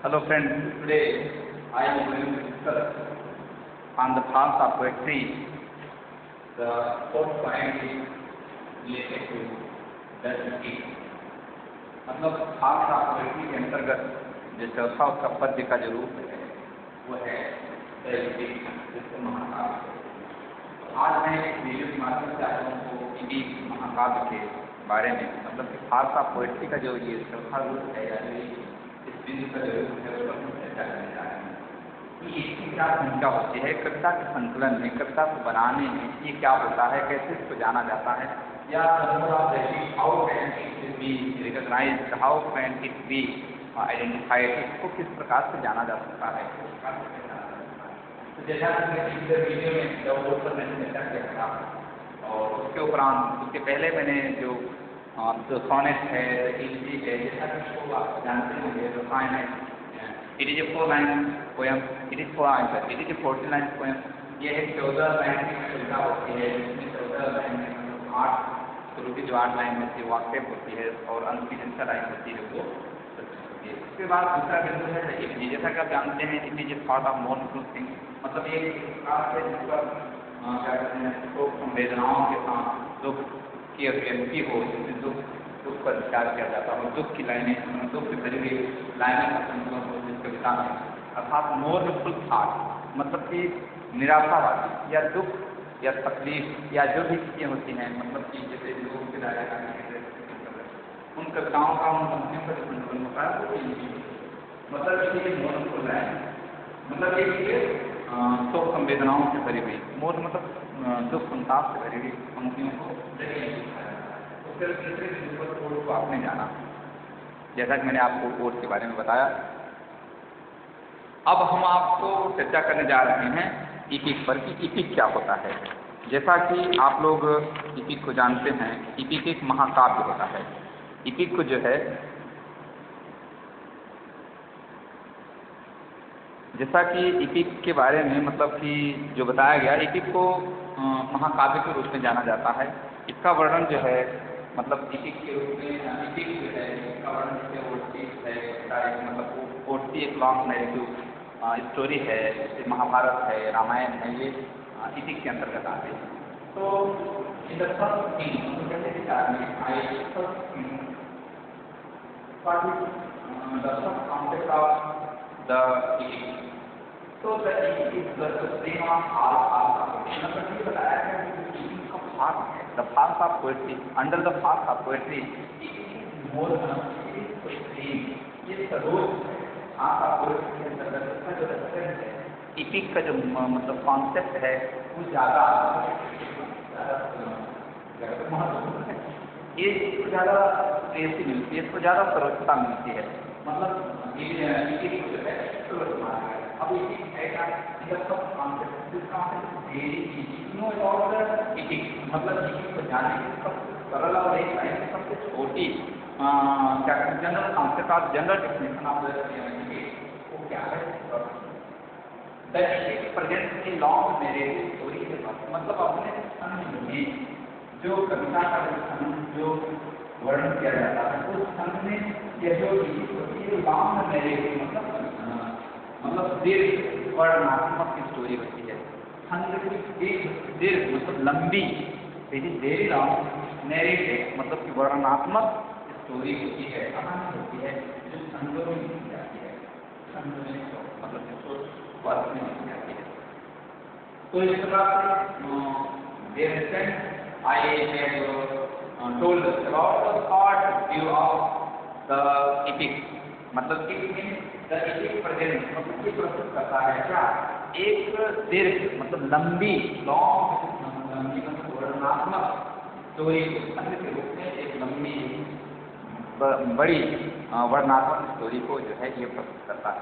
Hello friends, today I am going to discuss on the forms of poetry. The fourth point is related to the मतलब forms of poetry के अंतर्गत जो चौथा उसका पद्य का जो रूप है वो है जिसको महाकाव्य। आज मैं एक वीडियो के माध्यम से आप लोगों को इसी महाकाव्य के बारे में मतलब कि फार्स ऑफ पोएट्री का जो ये चौथा रूप है या इस बिंदु का जो रूप है उस पर हम चर्चा करने जा रहे हैं कि इसकी क्या भूमिका होती है कविता के संकलन में, कविता को बनाने में ये क्या होता है, कैसे इसको जाना जाता है, या how can it be recognised, how can it be identified, इसको किस प्रकार से जाना जा सकता है। तो जैसा कि वीडियो में जब मैंने चर्चा किया था और उसके उपरांत उसके पहले मैंने जो सोनेट है, इलजी है, जैसा कि इसको आप जानते होंगे जो फाइन है, it is a 4 line poem, it is 14 line poem. ये एक 14 लाइन की कविता होती है जिसमें 14 लाइन में 8 शुरू की जो 8 लाइन होती है वाक्य होती है और अंत की जिनका लाइन होती है वो होती है। उसके बाद दूसरा बिंदु है इमेज। जैसा कि आप जानते हैं image is part of mournful thing, मतलब ये प्रकार से जिस पर क्या कहते हैं शोक संवेदनाओं के साथ दुख की अभिव्यक्ति हो, जिसमें दुख पर विचार किया जाता है और दुख की लाइनें, दुख से भरी हुई लाइनें का संकलन हो जिस कविता में, अर्थात मोर्नफुल थॉट मतलब कि निराशावादी या दुख या तकलीफ या जो भी चीज़ें होती हैं, मतलब कि जैसे लोगों के दायरे उन कविताओं का उन पंक्तियों का जो संकलन होता है वो मतलब इसलिए मोर्नफुल है, मतलब ये शोक संवेदनाओं से भरी हुई, मोर मतलब दुख संताप से भरी हुई पंक्तियों को फिर तीसरे बिंदु पर कोर्ट को आपने जाना, जैसा कि मैंने आपको कोर्ट के बारे में बताया। अब हम आपको चर्चा करने जा रहे हैं इपिक पर कि इपिक क्या होता है। जैसा कि आप लोग इपिक को जानते हैं, इपिक एक महाकाव्य होता है। इपिक को जो है जैसा कि इपिक के बारे में मतलब कि जो बताया गया, इपिक को महाकाव्य के रूप में जाना जाता है। इसका वर्णन जो है मतलब इपिक के रूप में इपिक जो है इसका वर्णन है मतलब ओडसी एक लॉन्ग नैरेटिव स्टोरी है, जैसे महाभारत है, रामायण है, ये इपिक के अंतर्गत आते हैं। तो इन द फर्स्ट थिंग कहते हैं कॉन्सेप्ट ऑफ द इपिक। तो the epic is the stream of मतलब ये बताया गया कि इपिक का भाग है, the forms of poetry, under the forms of poetry more stream, ये सरोज आपका पोएट्री के अंतर्गत का जो रेफरेंस है, इपिक का जो मतलब कॉन्सेप्ट है वो ज़्यादा महत्वपूर्ण है, ये इसको ज़्यादा प्रेसी मिलती है, इसको ज़्यादा सरोजता मिलती है, मतलब इपिक जो है अब इपिक है क्या सब कॉन्सेप्ट जिसका इपिक मतलब इपिक को जाने की सबसे सरल और एक लाइन सबसे छोटी क्या कहते हैं general concept of general definition of वो क्या है, present in long narrative story के बाद मतलब अपने संग में जो कविता का जो वर्णन किया जाता है उस संग में यह जो होती है लॉन्ग नैरेटिव मतलब दीर्घ वर्णनात्मक की स्टोरी होती है। संग की दीर्घ मतलब लंबी, देरी लॉन्ग नैरेटिव मतलब कि वर्णनात्मक स्टोरी होती है, कहानी होती है जो संगों में लिखी जाती है, संगों में मतलब जिसको वर्ष में लिखी जाती है। तो इस प्रकार से I have told about the third view of the epic, मतलब कि द epic प्रेजेंट मतलब ये प्रस्तुत करता है क्या एक दीर्घ मतलब लंबी लंबी मतलब वर्णनात्मक स्टोरी संग के रूप में एक लंबी बड़ी वर्णनात्मक स्टोरी को जो है ये प्रस्तुत करता है।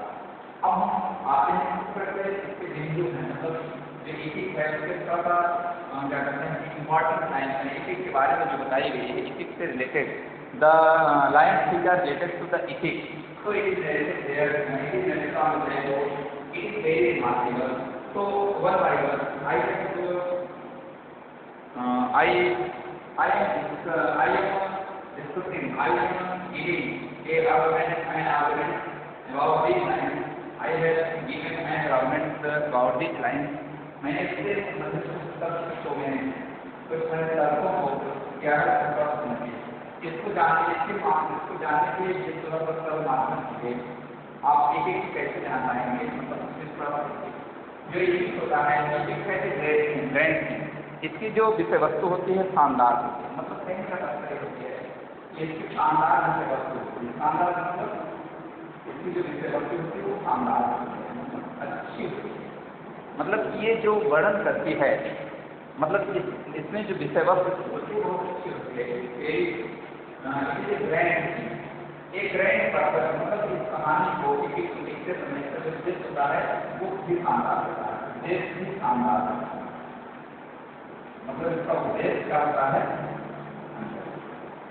अब हम आते हैं इसके बिंदु हैं, मतलब जो इपिक है उसके थोड़ा क्या कहते हैं इम्पॉर्टेंट लाइन है इपिक के बारे में जो बताई गई है, इपिक से related the lines which are related to the epic. तो इट इज वेरी रिमार्केबल। तो one by one I am discussing, I am giving a argument and argument about these lines. I have given an environment boundary line. मैंने इससे हो गए हैं तो मैंने तर्कों को 11 इसको जानने के लिए जिस तरह पर माध्यम कीजिए आप एक एक कैसे जान पाएंगे। मतलब जिस तरह जो एक होता है एक है ग्रैंड इसकी जो विषय वस्तु होती है शानदार होती है। मतलब कहीं का तात्पर्य होती है इसकी शानदार विषय वस्तु होती है। शानदार मतलब इसकी जो विषय वस्तु होती है वो शानदार होती है, अच्छी होती है। मतलब ये जो वर्णन करती है मतलब इसमें जो विषय वस्तु होती है बहुत अच्छी होती है। एक ग्रैंड पर्पस मतलब इस कहानी को लिखते समय का जो उद्देश्य होता है वो भी शानदार होता है, उद्देश्य भी शानदार होता है। मतलब इसका उद्देश्य क्या होता है,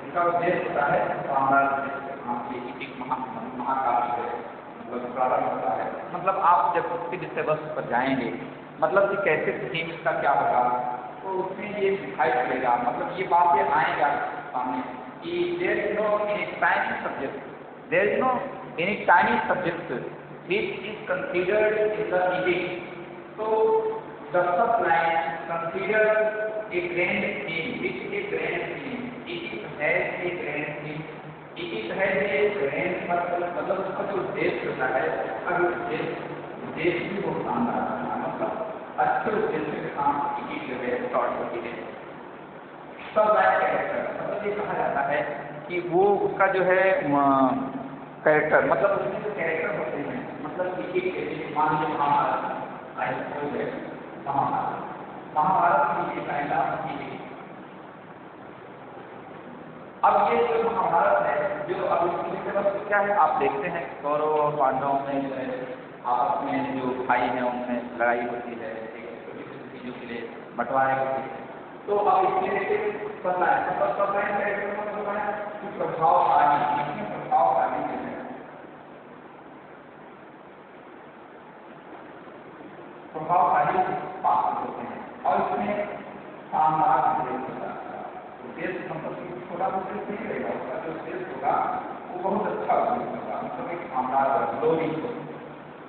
इसका उद्देश्य होता है शानदार महाकाव्य है मतलब प्रारंभ होता है। मतलब आप जब उसके विषय वस्तु पर जाएंगे मतलब कि कैसे थीम इसका क्या होगा तो उसमें ये दिखाई पड़ेगा। मतलब ये बातें आएगा सामने कि there is no any tiny subject, there is no any tiny subject which is considered in the epic. So the first line consider a grand theme, which is a grand theme. Epic has a grand theme. Epic has a grand मतलब उसका जो उद्देश्य होता है अगर उद्देश्य भी बहुत शानदार है। मतलब अच्छे उद्देश्य के साथ epic जो है स्टार्ट होती है। सब कैरेक्टर मतलब ये कहा जाता है कि वो उसका जो है कैरेक्टर मतलब उसमें जो कैरेक्टर होते हैं मतलब मान लीजिए महाभारत की ये पहला अब ये जो महाभारत है जो अब इसकी क्या है आप देखते हैं कौरव और पांडवों में जो है आपस में जो भाई हैं उनमें लड़ाई होती है चीज़ों के लिए बंटवारे होते हैं। तो अब इसमें पता है प्रभावशाली पात्र होते हैं और इसमें शानदार उद्देश्य मतलब छोटा उद्देश्य नहीं रहेगा, उसका जो उद्देश्य होगा वो बहुत अच्छा उद्देश्य होगा। मतलब एक शानदार ग्लोरी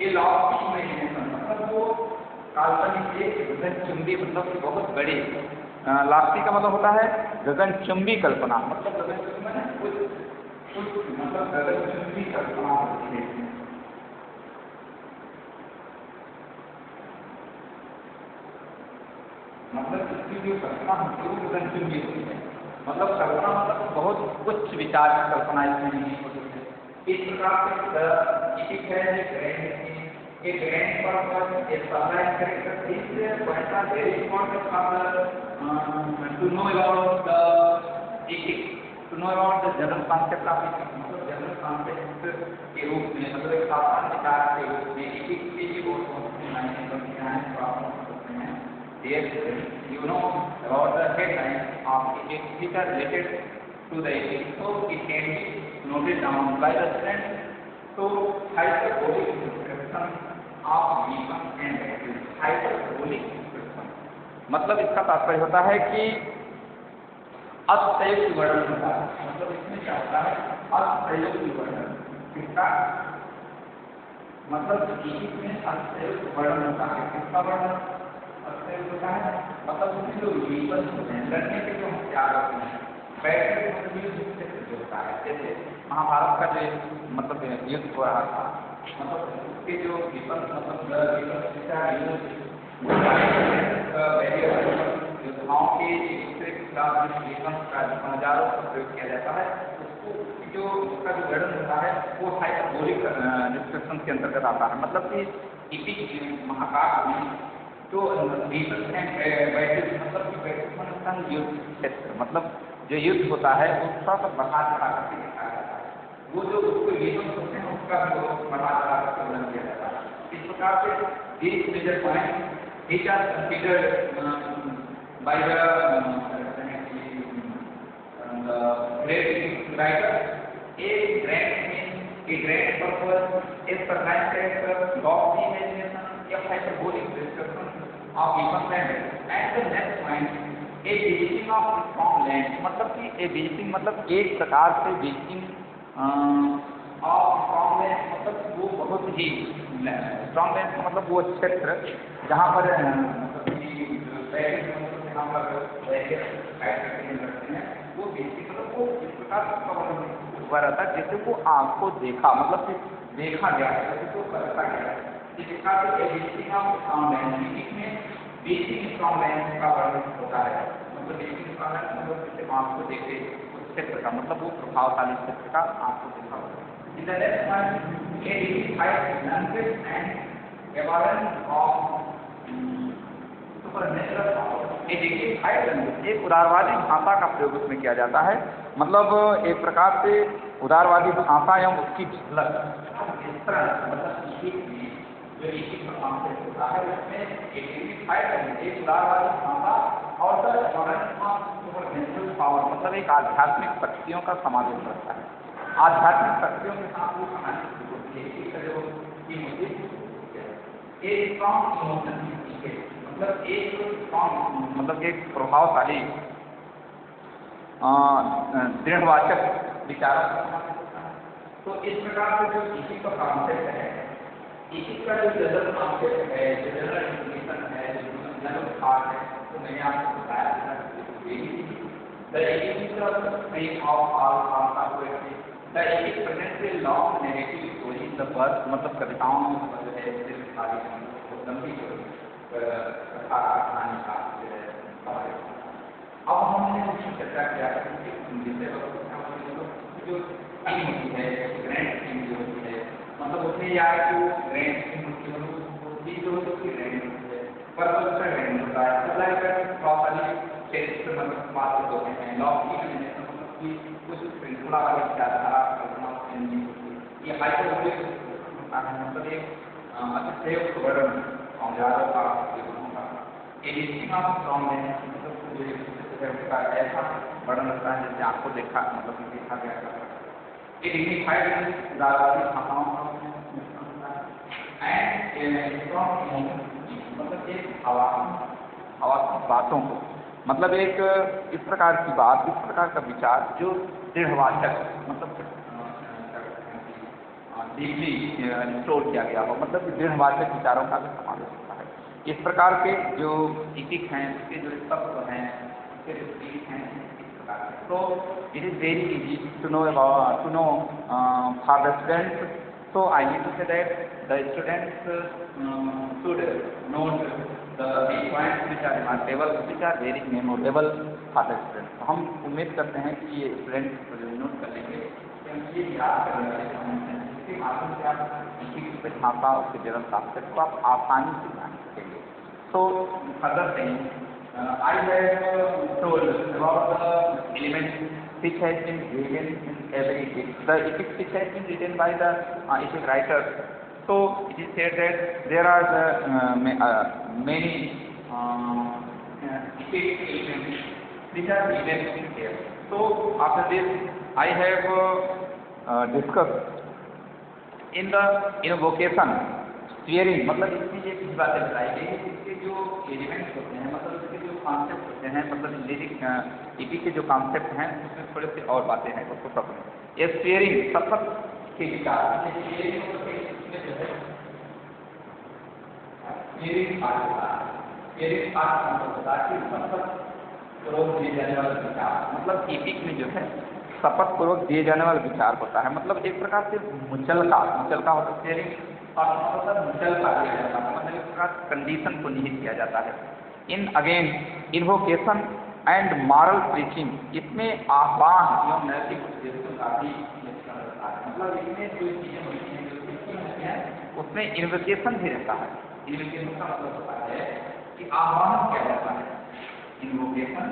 ये लॉजिक इमेजिनेशन मतलब वो काल्पनिक एक गगनचुंबी मतलब कि बहुत बड़ी लास्टी का मतलब होता है गगनचुंबी कल्पना। मतलब गगनचुंबी कल्पना होती है। मतलब इसकी जो कल्पना होती है वो गगनचुंबी होती है। मतलब कल्पना मतलब बहुत उच्च विचार की कल्पना इसमें नहीं होती है। इस प्रकार से एक ग्रैंड पर्पस एक supply character is quite a very important to know about the ethic, to know about the general concept of ethics। मतलब जनरल कॉन्सेप्ट के रूप में मतलब एक साधारण विचार के रूप में ethics के लिए बहुत महत्वपूर्ण मायने रखते हैं। प्राप्त होते हैं there you know about the headline of ethics which are related to the ethics, so it can be noted down by the students। तो hyperbolic description of weapon and weapons, hyperbolic description मतलब इसका तात्पर्य होता है कि अतिशयोक्ति वर्णन होता है। मतलब इसमें क्या होता है अतिशयोक्ति वर्णन किसका मतलब इसमें अतिशयोक्ति वर्णन होता है। किसका वर्णन अतिशयोक्ति होता है मतलब उसमें जो weapons होते हैं लड़ने के जो हथियार होते हैं बैटरी जो होता है। जैसे महाभारत का जो मतलब युद्ध हो रहा था मतलब उसके जो विपक्ष मतलब योद्धाओं के एक दूसरे के खिलाफ विपक्ष का हजारों का प्रयोग किया जाता है उसको जो उसका जो वर्णन होता है वो हाइपरबोलिक डिस्क्रिप्शन के अंतर्गत आता है। मतलब कि इपिक महाकाव्य में जो विपक्ष मतलब कि बैठक युद्ध क्षेत्र मतलब जो युद्ध होता है वो थोड़ा सा बढ़ा चढ़ा करके दिखाया जाता है। वो जो उसको विपक्ष होते हैं उसका भी बढ़ा चढ़ा करके वर्णन किया जाता है। इस प्रकार से these major points which are considered by the great writer a grand purpose, a sublime character, lofty imagination, a hyperbolic description of human land। And the next point a visiting of strong land मतलब कि a visiting मतलब एक प्रकार से visiting of strong land मतलब वो बहुत बहुत ही स्ट्रॉन्ग लेंस का मतलब वो क्षेत्र जहाँ पर यहाँ पर रखते हैं वो बेसिक मतलब वो इस प्रकार हुआ रहता है जैसे वो आँख को देखा मतलब देखा गया है जैसे वो करता गया है। इस प्रकार से बेसिक स्ट्रॉन्ग लेंस में बेसिक स्ट्रॉन्ग लेंस का वर्णन होता है। मतलब बेसिक स्ट्रॉन्ग लेंस मतलब जैसे आँख को देखे उस क्षेत्र का मतलब वो प्रभावशाली क्षेत्र का आँख को देखा होता है। In the next one, it identifies language and evidence of supernatural power. एक उदारवादी भाषा का प्रयोग उसमें किया जाता है। मतलब एक प्रकार से उदारवादी भाषा एवं उसकी झलक इस तरह मतलब जो इसी प्रकार से होता है उसमें एक उदारवादी भाषा और सुपरनेचुरल पावर मतलब एक आध्यात्मिक शक्तियों का समावेश रहता है। आध्यात्मिक शक्तियों के साथ वो कहानी होती है। एक स्ट्रॉन्ग इमोशन मतलब एक प्रभावशाली दृढ़वाचक विचारों का। तो इस प्रकार से जो इसी का कॉन्सेप्ट है, इसी का जो जनरल कॉन्सेप्ट है, जो जनरल इंफॉर्मेशन है, जो जनरल थॉट है, तो मैंने आपको बताया मतलब कविताओं में है लंबी कहानी का अब हमने चर्चा किया जो थीम होती है ग्रैंड थीम जो होती है मतलब उसमें यार जो ग्रैंड थीम होती है उसकी जो उसकी ग्रैंड होती है पर्पस का ग्रैंड होता है सप्लाई का प्रॉपर्ली क्षेत्र मतलब बात होते हैं लॉजिक कुछ श्रृंखला वाली विचारधारा ये हाइपोथेसिस होता है मतलब एक अतिशयोक्त वर्णन औजारों का ऐसा वर्णन होता है जैसे आपको देखा मतलब देखा गया मतलब एक भावात्मक बातों को मतलब एक इस प्रकार की बात इस प्रकार का विचार जो दृढ़वाचक मतलब डीपली स्टोर किया गया हो मतलब दृढ़वाचक विचारों का भी समावेश होता है। इस प्रकार के जो इतिक हैं उसके जो तत्व हैं उसके जो स्पीच हैं इस प्रकार के तो it is very easy to know for the students. So I need to say that the students should note the points which are remarkable, which are very memorable for the students. हम उम्मीद करते हैं कि ये students note कर लेंगे क्योंकि ये याद करने वाले इसके माध्यम से आप इसी भाषा उसके जन्म कॉन्सेप्ट को आप आसानी से जान सकेंगे। So further thing, I have told about the elements which has been written in every epic. The epic which has been written by the epic writers. So it is said that there are many epic elements which are written in here. So after this, I have discussed in the invocation, swearing. मतलब इसमें ये कुछ बातें बताई गई है इसके जो एलिमेंट्स होते हैं मतलब इसके जो कॉन्सेप्ट होते हैं मतलब लिरिक इपी के जो कॉन्सेप्ट हैं उसमें थोड़े से और बातें हैं उसको सब ये स्वेयरिंग शपथ के विचार मतलब इपिक में जो है शपथ पूर्वक दिए जाने वाला विचार होता है मतलब एक प्रकार से मुचलका होता है स्वेयरिंग और मुचलका दिया जाता है मतलब एक प्रकार कंडीशन को निहित किया जाता है। In again invocation and moral preaching इसमें आह्वान एवं नैतिक उद्देश्यों का भी मतलब इसमें जो चीजें होती हैं उसमें इन्वोकेशन भी रहता है। इन्वोकेशन का मतलब होता है कि आह्वान किया जाता है इन्वोकेशन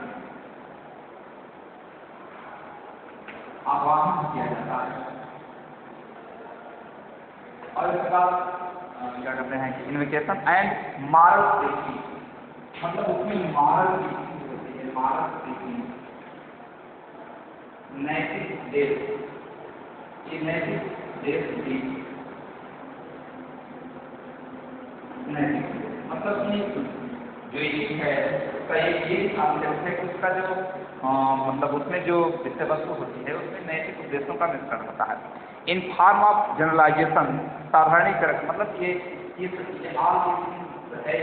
आह्वान किया जाता है और इसके बाद क्या कहते हैं कि इन्वोकेशन एंड मॉरल प्रीचिंग मतलब उसमें मॉरल प्रीचिंग होती है मॉरल प्रीचिंग नैतिक देश ये नैतिक देश भी नैतिक मतलब कि जो एक है उसका ये कॉन्सेप्ट है उसका जो मतलब उसमें जो विषय वस्तु होती है उसमें नैतिक उद्देश्यों का मिश्रण होता है। इन फॉर्म ऑफ जनरलाइजेशन, साधारणीकरण, मतलब ये ऑल है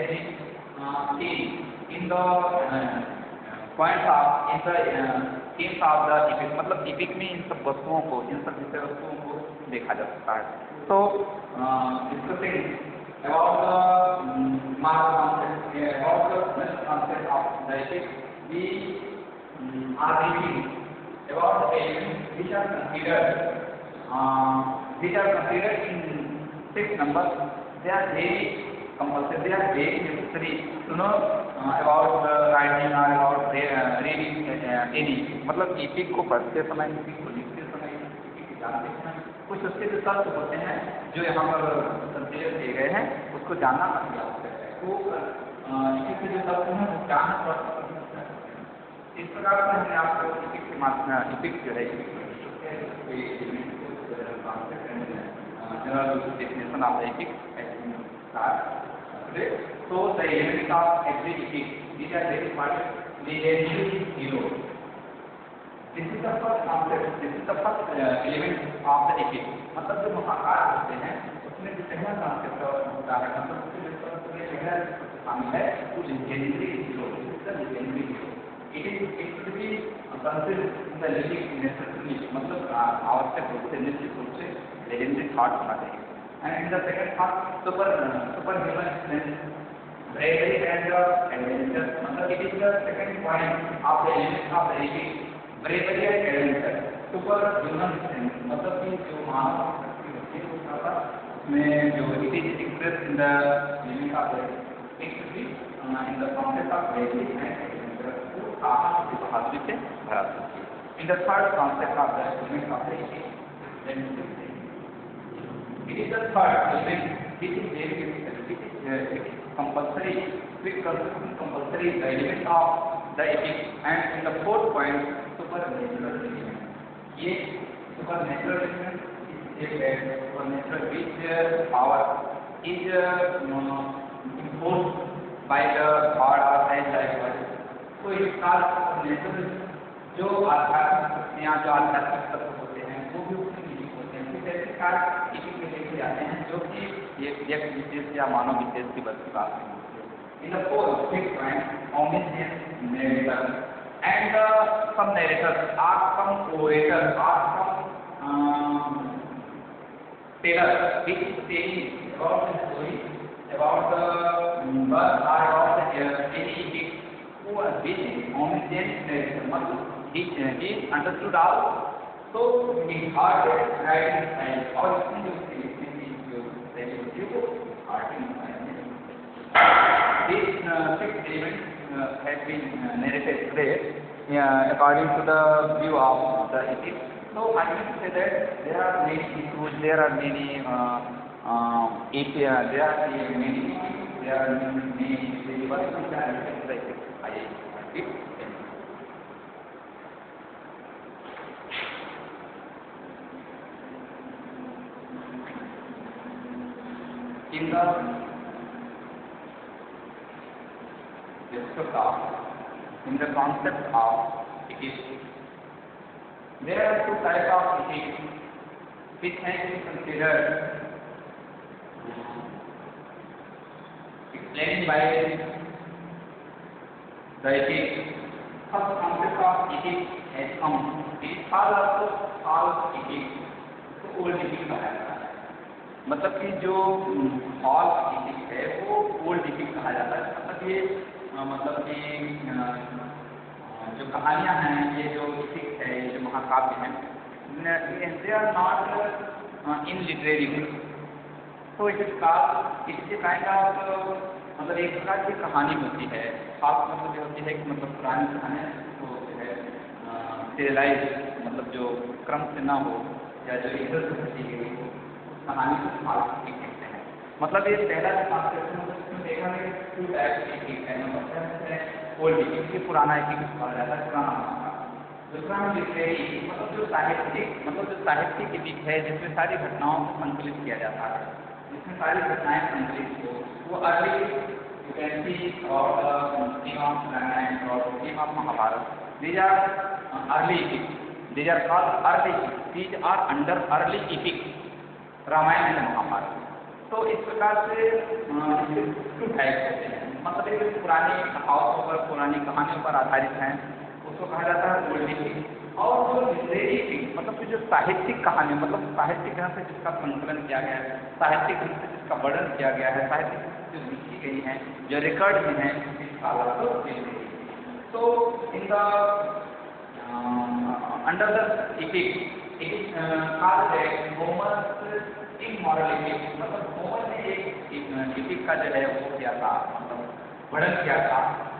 in the points of in the themes of the EPIC, मतलब इपिक में इन सब वस्तुओं को, इन सब विषय वस्तुओं को देखा जा सकता है। तो discussing about the Marx concept, about the concept of the ethics, we are reading about the elements which are considered in 6 numbers. They are very compulsory, they are very necessary to know about writing or about reading any, मतलब epic को पढ़ते समय, epic को लिखते समय, epic को जानते समय कुछ उसके जो तत्व होते हैं जो यहाँ पर संकेत दिए गए हैं उसको जानना अति आवश्यक है। तो इसी जो तत्व हैं वो जानना पड़ता है। इस प्रकार से हमने आपको इपिक के माध्यम, इपिक जो है general definition of the EPIC. So the elements of every epic, these are very important. Legendary hero. This is the first concept. This is the first element of the epic. मतलब जो महाकाव्य होते हैं उसमें जो पहला concept होता है, मतलब उसके पहला शामिल है वो legendary hero. This is the legendary hero. It should be considered in the living necessary, मतलब आवश्यक रूप से, निश्चित रूप से legendary thought होना चाहिए। And in the second part, superhuman strength, bravery and adventure, मतलब it is the second point of the element of the epic. Bravery and adventure, super human strength, मतलब कि जो मानव शक्ति होती है उसमें जो it is express in the limit of actually in the concept of bravery and adventure को साहस और बहादुरी से भरा सकती है। In the third concept of the limit of the it is the third element which is very difficult, compulsory, compulsory the element of the epic, and in the fourth point supernatural element. ये supernatural element is a supernatural which power is imposed by the God or likewise. तो इस काल supernatural जो आध्यात्मिक शक्तियाँ, जो आध्यात्मिक तत्व होते हैं वो भी उसमें निहित होते हैं। कुछ ऐसे कार्य इसी में लेके जाते हैं जो कि एक व्यक्ति विशेष या मानव विशेष की वस्तु का in the fourth, fifth point, omniscient narrator, and some narrators are some orators are some tellers which is telling about the story, about the birth or about the any event who are being omniscient narrator, मतलब he understood all, so he heard it right and और इसमें जो पहले होती है वो heart This sixth element has been narrated today according to the view of the ethics. So I can say that there are many issues, there are many in the in the concept of ethics, there are two types of ethics which can be considered explained by the ethics. First concept of ethics has come. It is all ethics, तो old ethics कहा जाता है। मतलब कि जो false ethics है वो old ethics कहा जाता है। मतलब ये मतलब कि जो कहानियाँ हैं, ये जो इथिक्स है, ये जो महाकाव्य हैं, they are not in literary way, तो इट इज काइंड ऑफ मतलब एक प्रकार की कहानी होती है। खास मतलब जो होती है कि मतलब पुरानी कहानियाँ तो जो है सीरियलाइज, मतलब जो क्रम से ना हो या जो इधर से होती है उस कहानी को खास कहते हैं। मतलब ये पहला जो कॉन्सेप्ट है उसमें देखा है कि टू टाइप्स की है, ओल्ड इथिक्स, ये पुराना इथिक्स कहा जाता है, पुराना महाकाव्य। दूसरा है लिटरेरी, मतलब जो साहित्यिक, मतलब जो साहित्यिक इथिक्स है जिसमें सारी घटनाओं को संकलित किया जाता है, जिसमें सारी घटनाएं संकलित हो, वो early you can see about the theme of Ramayana or theme of Mahabharata. These are early epics. These are called early epics. These are under early epics, Ramayana and Mahabharata. तो इस प्रकार से टू टाइप्स होते हैं, मतलब एक पुरानी कहावतों पर, पुरानी कहानियों पर आधारित हैं, उसको कहा जाता है ओल्ड एपिक। और जो लिटरेरी एपिक मतलब कि जो साहित्यिक कहानी, मतलब साहित्यिक ग्रंथ से जिसका संकलन किया गया है, साहित्यिक ग्रंथ से जिसका वर्णन किया गया है, साहित्यिक ग्रंथ जो लिखी गई हैं, जो रिकॉर्ड में है, तो in the under the epic it is called होमर्स immoral epic. मतलब होमर ने एक एपिक का जो है वो किया था, मतलब वर्णन किया था,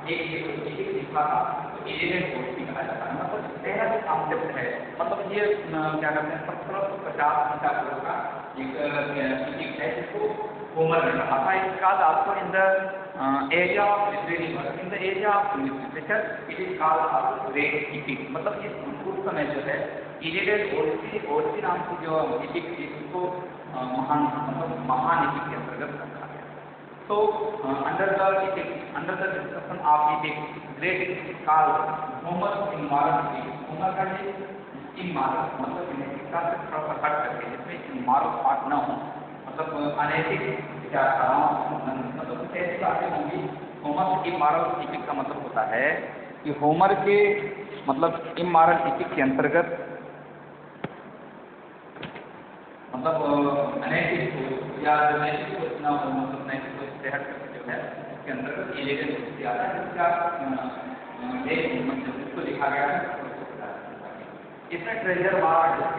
एक एपिक लिखा था, तो इलियड पोएट्री कहा जाता है। मतलब पहला जो कॉन्सेप्ट है, मतलब ये क्या कहते हैं 1750 ईसा पूर्व का एक एपिक है जिसको होमर ने कहा था। इसका आपको in the area of literary work, in the area of literature it is called great epic. मतलब इस उस समय जो है इलियड पोएट्री नाम की जो एपिक थी उसको महान, मतलब महान एपिक के अंतर्गत रखा गया। तो under the discussion of epic great epic called Homer immoral epic. Homer का ये इमोरल मतलब नैतिकता से थोड़ा सा हट करके, जिसमें इमोरल पार्ट न हो, मतलब अनैतिक विचारधाराओं, मतलब कुछ ऐसी बातें होंगी। होमर इमोरल एपिक का मतलब होता है कि होमर के मतलब इमोरल एपिक के अंतर्गत मतलब अनैतिक या जो नैतिक सोच न हो, मतलब नैतिक सोच से हट करके जो है उसके अंतर्गत इलियड पोएट्री आता है, जिसका मतलब जिसको लिखा गया है। इसमें ट्रेजर वार मतलब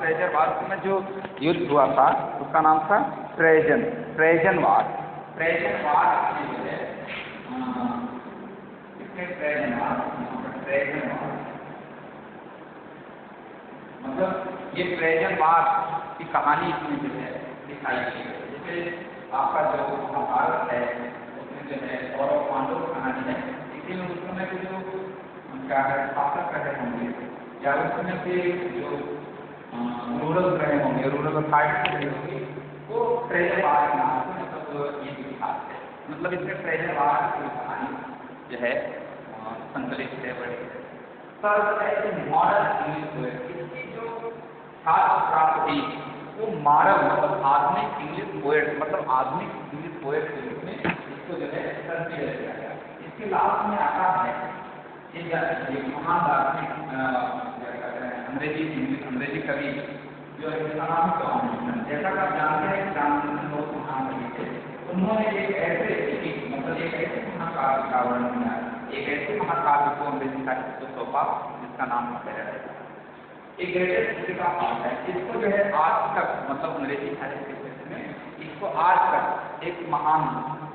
ट्रेजर वार में जो युद्ध हुआ था उसका नाम था ट्रेजन वार। ट्रेजन वार जो है इसमें ट्रेजन वार मतलब ये ट्रेजन वार की कहानी इसमें जो है दिखाई गई है। जैसे आपका जो महाभारत है उसमें जो है कौरव पांडव की कहानी है, इसी में उस समय के जो क्या है शासक रहे होंगे या उस समय के जो रूरल रहे होंगे, रूरल अथॉरिटी रहे होंगे, वो ट्रेजर वार के नाम से मतलब ये दिखाते हैं। मतलब इसमें ट्रेजर वार की कहानी जो है संकलित है बड़ी मॉडर्न इंग्लिश पोएट्री जो छात्र प्राप्त हुई वो मॉडर्न मतलब आधुनिक इंग्लिश पोएट, मतलब आधुनिक इंग्लिश पोएट के रूप में इसको जो है कंसीडर किया गया। इसके लास्ट में आता है ये महान दार्शनिक अंग्रेजी कवि जो है जिसका नाम है जैसा कि आप जानते हैं रामचंद्र बहुत महान कवि थे। उन्होंने एक ऐसे मतलब एक ऐसे महाकाव्य का वर्णन किया, एक ऐसे महाकाव्य को अंग्रेजी साहित्य को सौंपा जिसका नाम है एक ग्रेटेस्ट का पाठ है। इसको जो है आज तक मतलब अंग्रेजी साहित्य के क्षेत्र में इसको आज तक एक महान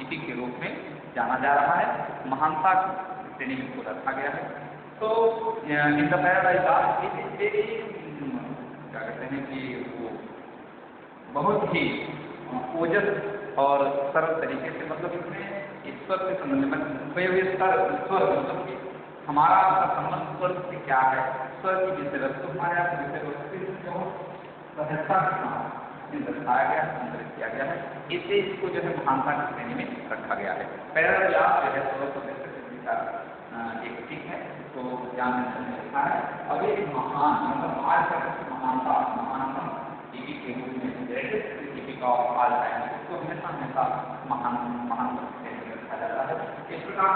एपिक के रूप में जाना जा रहा है, महानता श्रेणी में को रखा गया है। तो इन द पैराडाइज लॉस्ट क्या कहते हैं कि वो बहुत ही ओजस और सरल तरीके से मतलब इसमें ईश्वर के संबंध में स्वर मतलब हमारा संबंध स्वर्ग से क्या है, स्वर्ग की विषय वस्तु हमारे यहाँ विषय वस्तु सहजता के साथ दर्शाया गया, संकलित किया गया है। इससे इसको जो है महानता की श्रेणी में रखा गया है। पैराडाइज जो है 1675 का एक ठीक है, तो ध्यान में लिखा है। अब एक महान मतलब आज तक महानता एपिक के रूप में greatest epic of all time इसको हमेशा महान रखा जाता है। इस प्रकार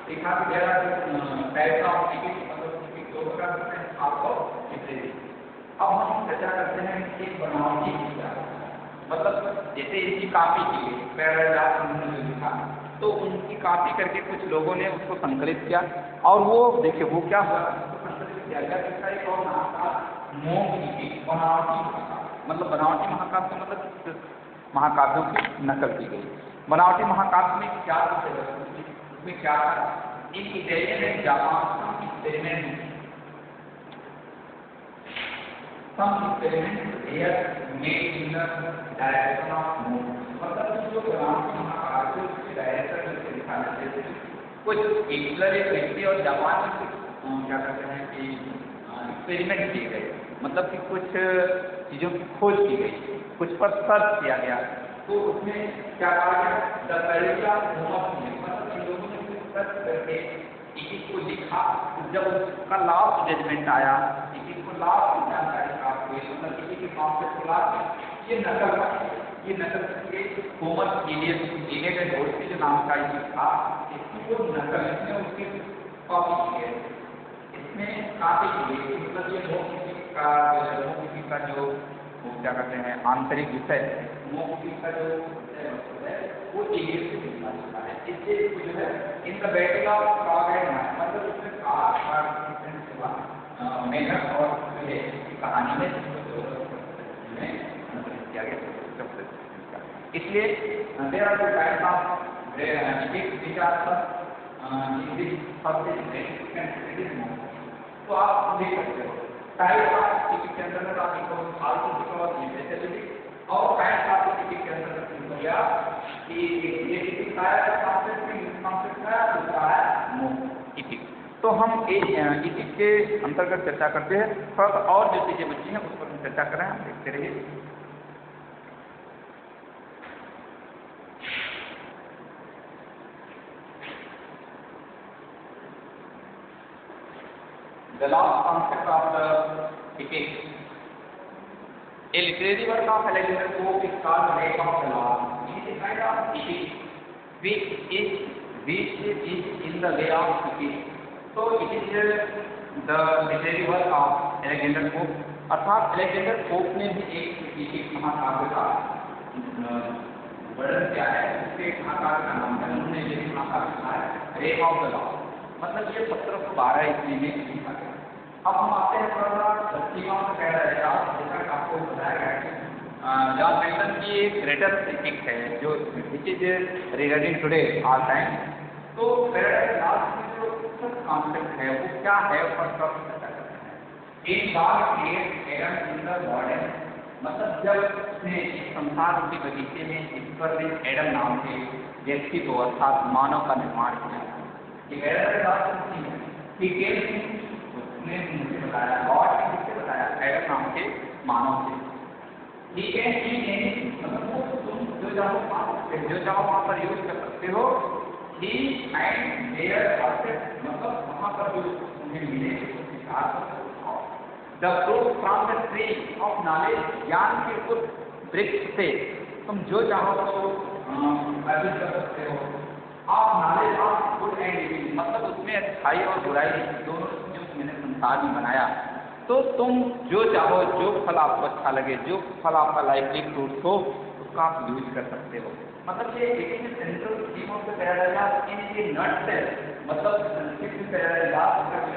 देखा गया टाइप ऑफ एपिक मतलब एपिक दो प्रकार होते हैं, आपको लिटरेरी। अब हम चर्चा करते हैं कि बनावटी मतलब जैसे इनकी कॉपी की गई पैराग्राफ उन्होंने जो लिखा तो उनकी कॉपी करके कुछ लोगों ने उसको संकलित किया और वो देखिए वो क्या हुआ संकलित किया गया। इसका एक और नाम था बनावटी महाकाव्य। मतलब बनावटी महाकाव्य मतलब महाकाव्यों की नकल की गई। बनावटी महाकाव्य में क्या उसमें क्या था, एक इटालियन है Japan experiment here made in the direction of moon। मतलब जो बनावटी महाकाव्य के डायरेक्टर में दिखाना चाहिए कुछ हिटलर एक व्यक्ति और जापान में क्या कहते हैं कि एक्सपेरिमेंट किए गए, मतलब कि कुछ चीज़ों की खोज की गई, कुछ पर सर्च किया गया तो उसमें क्या कहा गया, द पेरिया होमस, मतलब इन लोगों ने सर्च करके इसी को लिखा। जब उसका लास्ट जजमेंट आया, इसी को लास्ट जानकारी प्राप्त हुई, मतलब इसी के कॉन्सेप्ट को लास्ट ये नकल करके होमस इलियड ओडिसी जो नाम का ये था, इसको नकल इसमें उसकी कॉपी की है, इसमें काफी की, मतलब ये मौखिक का जो वो क्या कहते हैं आंतरिक विषय, मौखिक का जो है वो इलियड से मिलता जुलता है। इससे जो है in the battle of Troy, मतलब उसमें मेघक और कहानी में किया गया। इसलिए there are two kinds of विचार तो आप देख सकते हो टाइप ऑफ के अंदर आप इनको फालतू और स्पेशलिस्ट और काइंड्स ऑफ के अंदर या कि ये टिपिक का कॉन्सेप्ट में कॉन्सेप्ट है, दूसरा है मोटिक। तो हम इसी के अंतर्गत चर्चा करते हैं। थोड़ा सा और जो चीजें बची हैं उस पर हम चर्चा कर रहे हैं, हम देखते रहिए। The last concept of the epic. A literary work of Alexander Pope is called the Lake of the Lost. It is a kind of epic which is in the way of epic. So it is the literary work of Alexander Pope. अर्थात Alexander pope ने भी एक epic महाकाव्य का वर्णन किया है। उसके महाकाव्य का नाम है, उन्होंने ये महाकाव्य लिखा है Lake of the Lost, मतलब ये 1712 ईस्वी में लिखा गया। अब हम आते हैं थोड़ा सा सीमाओं से पहले जैसा कि आपको बताया गया है जॉन मिल्टन की एक लेटर एपिक है जो which is regarding today all time. तो पैराडाइज लॉस्ट की जो कॉन्सेप्ट है वो क्या है फर्स्ट ऑफ चर्चा करते हैं। In God create Adam in the garden, मतलब जब उसने इस संसार के बगीचे में ईश्वर ने एडम नाम के व्यक्ति को अर्थात मानव का निर्माण किया। ये पैराडाइज लॉस्ट ने मुझे बताया, गॉड ने मुझे बताया एडम नाम के मानव से, ठीक है, मतलब तुम जो चाहो वहाँ पर यूज कर सकते हो। ही एंड देयर ऑब्जेक्ट, मतलब वहाँ पर जो तुम्हें मिले the fruit from the tree of knowledge, ज्ञान के उस वृक्ष से तुम जो चाहो तो अर्जित कर सकते हो। आप knowledge of good and evil, मतलब उसमें अच्छाई और बुराई दोनों मैंने संसार में बनाया, तो तुम जो चाहो, जो फल आपको अच्छा लगे, जो फल आपका लाइफली फ्रूट हो उसका आप यूज कर सकते हो। मतलब ये एक central theme of the paradise in nutshell, मतलब संस्कृत में पैराडाइज का जो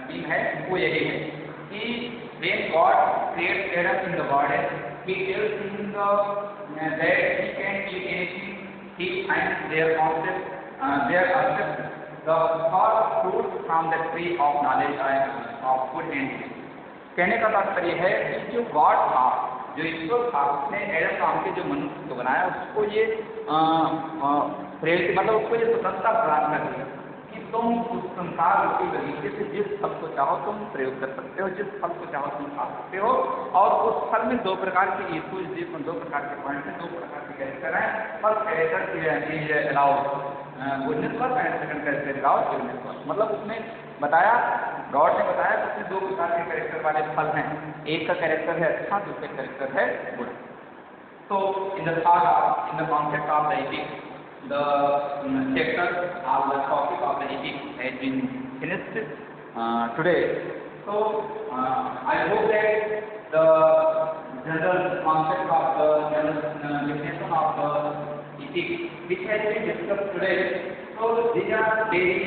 थीम है वो यही है कि when God creates Adam in the garden, He tells him that he can eat anything he finds their concept, their concept, the first fruit from the tree of knowledge of good and evil। कहने का तात्पर्य है कि जो God था, जो ईश्वर था, उसने एडम नाम के जो मनुष्य को बनाया उसको ये प्रेरित, मतलब उसको ये स्वतंत्रता प्रदान कर दी कि तुम उस संसार के बगीचे से जिस फल को चाहो तुम प्रयोग कर सकते हो, जिस फल को चाहो तुम खा सकते हो। और उस फल में दो प्रकार के इशूज, दो प्रकार के पॉइंट हैं, दो प्रकार के कैरेक्टर हैं। First character is allowed goodness work and second character allowed goodness work, मतलब उसमें बताया, गॉड ने बताया कि उसमें दो प्रकार के कैरेक्टर वाले फल हैं, एक का कैरेक्टर है अच्छा, दूसरे कैरेक्टर है गुड। तो in the concept of the ethics, the chapter or the topic of the ethics has been finished today. So I hope that the general concept of the general definition of the ethics which has been discussed today, so these are very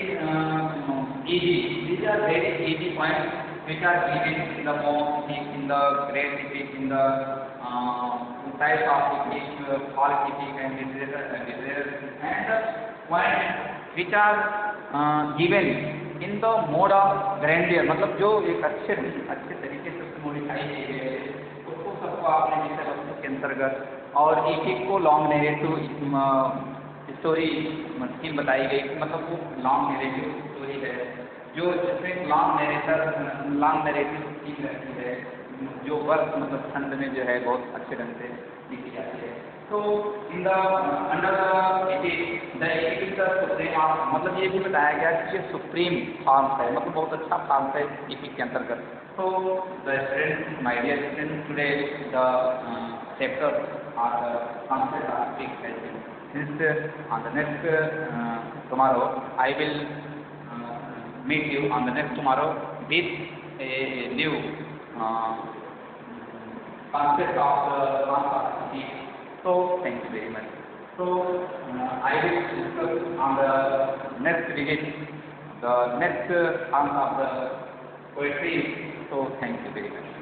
easy. These are very easy points which are given in the form, in the great ethics, in the types of ethics, false ethics and literal and points which are given in the mode of grandeur, मतलब जो एक अच्छे तरीके से modify किए गए उसको सबको आपने विषय वस्तु के अंतर्गत, और एक को लॉन्ग नेरेटिव स्टोरी थीम बताई गई, मतलब वो लॉन्ग नेरेटिव स्टोरी है जो जिसमें लॉन्ग नेरेटिव थीम रहती है, जो बर्फ मतलब ठंड में जो है बहुत अच्छे ढंग से लिखी जाती है। तो in the under the it the supreme मतलब ये भी बताया गया कि ये सुप्रीम फॉर्म्स है, मतलब बहुत अच्छा फॉर्म्स है इपिक के अंतर्गत। तो the student my dear student today the chapter are concept of epic since on the next tomorrow I will meet you on the next tomorrow with a new concept of the concept. So thank you very much. So I will discuss on the next visit the next part of the poetry. So thank you very much.